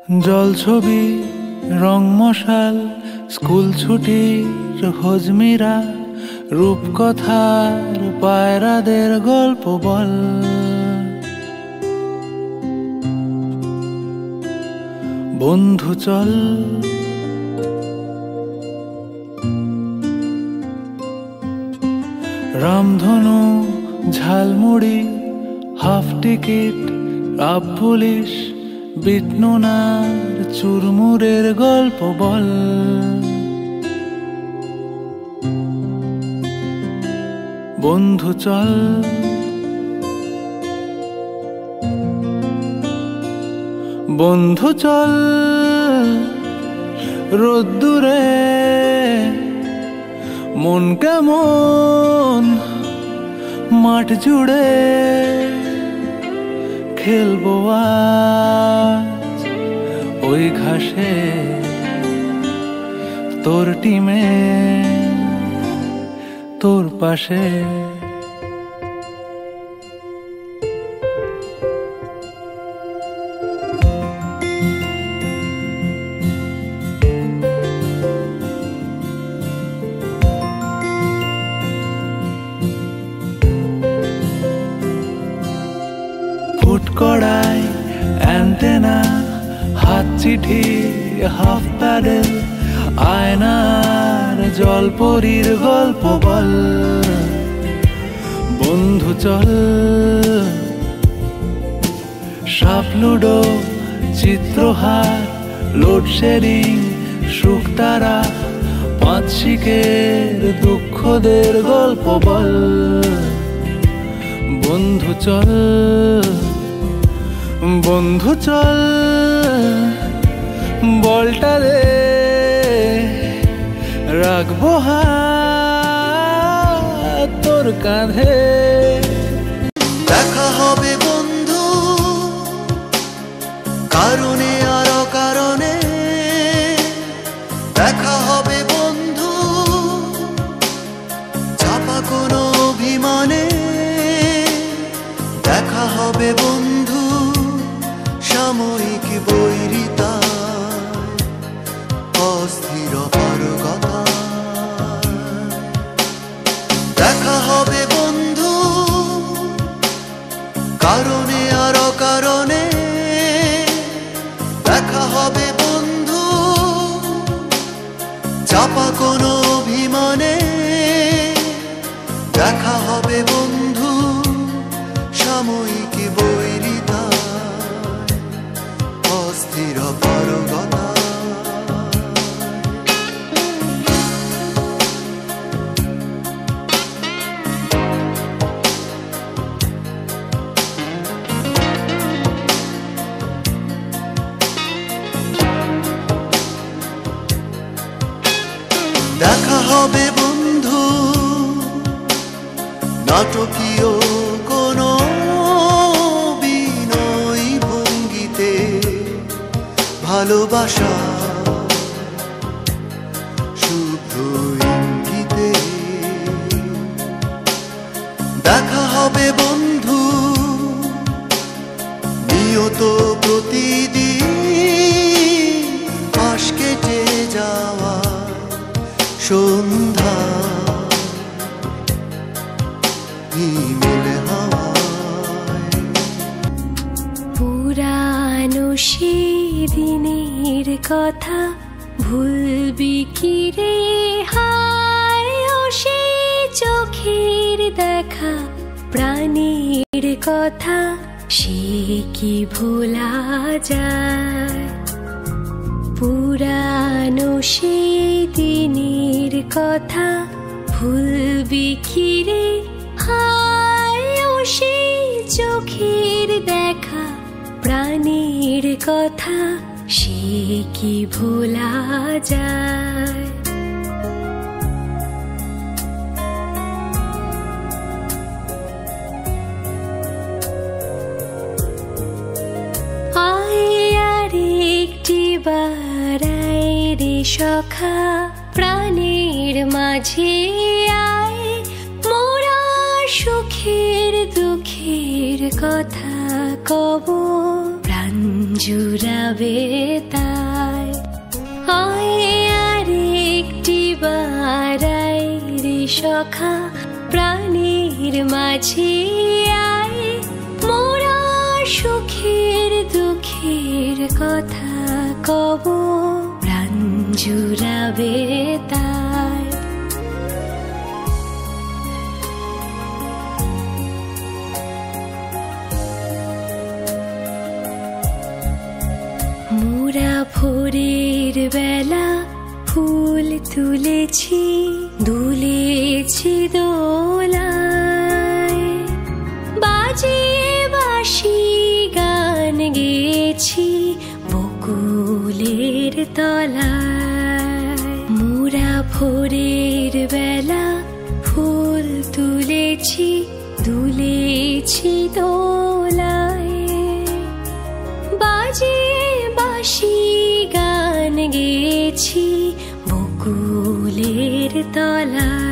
জল ছবি রং মশাল স্কুল ছুটির হজমিরা রূপকথার পায়রাদের গল্প বল। বন্ধু চল রামধনু ঝালমুড়ি হাফ টিকিট আপ পুলিশ বিটনুনার চুরমুরের গল্প বল। বন্ধু চল বন্ধু চল রোদ্দুরে মন কেমন মাঠ জুড়ে খেলবো আজ ওই ঘাসে তোর টিমে তোর পাশে। ফুটকড়াই অ্যান্টেনা হাত চিঠি হাফ প্যাডেল আয়নার জলপরীর গল্প বল। বন্ধু চল সাপ লুডো চিত্রহার লোডশেডিং শুকতারা পাঁচ শিকের দুঃখদের গল্প বল। বন্ধু চল বন্ধু চল বলটা দে রাখবো হাত তোর কাঁধে। দেখা হবে বন্ধু কারণে আর অকারণে, দেখা হবে বন্ধু চাপা কোনো অভিমানে, দেখা হবে বন্ধু সাময়িক বৈরিতা অস্থির পারগতা। দেখা হবে বন্ধু কারণে আর অকারণে, দেখা হবে বন্ধু চাপা কোনো অভিমানে, দেখা হবে বন্ধু সাময়িক বৈরিতা অস্থির পারগতা। দেখা হবে বন্ধু নাটকীয় কোনো বিনয়ী ভঙ্গিতে, ভালোবাসা শুভ্র ইঙ্গিতে। দেখা হবে বন্ধু নিয়ত প্রতিদিন পাশ কেটে যাওয়া সন্ধ্যা হিমেল হাওয়ায়। পুরানো সেদিনের কথা ভুলবি কি রে হায়, ও সে চোখের দেখা প্রাণের কথা সে কি ভোলা যায়। পুরানো সেই দিনের কথা ভুলবি কি রে হায়, ও সেই চোখের দেখা প্রাণের কথা সে কি ভোলা যায়। বারাই রে সখা প্রাণের মাঝে আয়, মোরা সুখের দুঃখের কথা কব প্রাণ জুড়াবে তাই আয় আর একটি বারাই রে সখা প্রাণীর মাঝে আয় মোরা সুখের দুঃখের কথা কব প্রাণ জুড়াবে তাই মোরা ভোরের বেলা ফুল তুলেছি দুলেছি দোলায় বাজিয়ে বাঁশি গান গেয়েছি বকুলের তলায় মোরা ভোরের বেলা ফুল তুলেছি দুলেছি দোলায় বাজিয়ে বাঁশি গান গেয়েছি বকুলের তলায়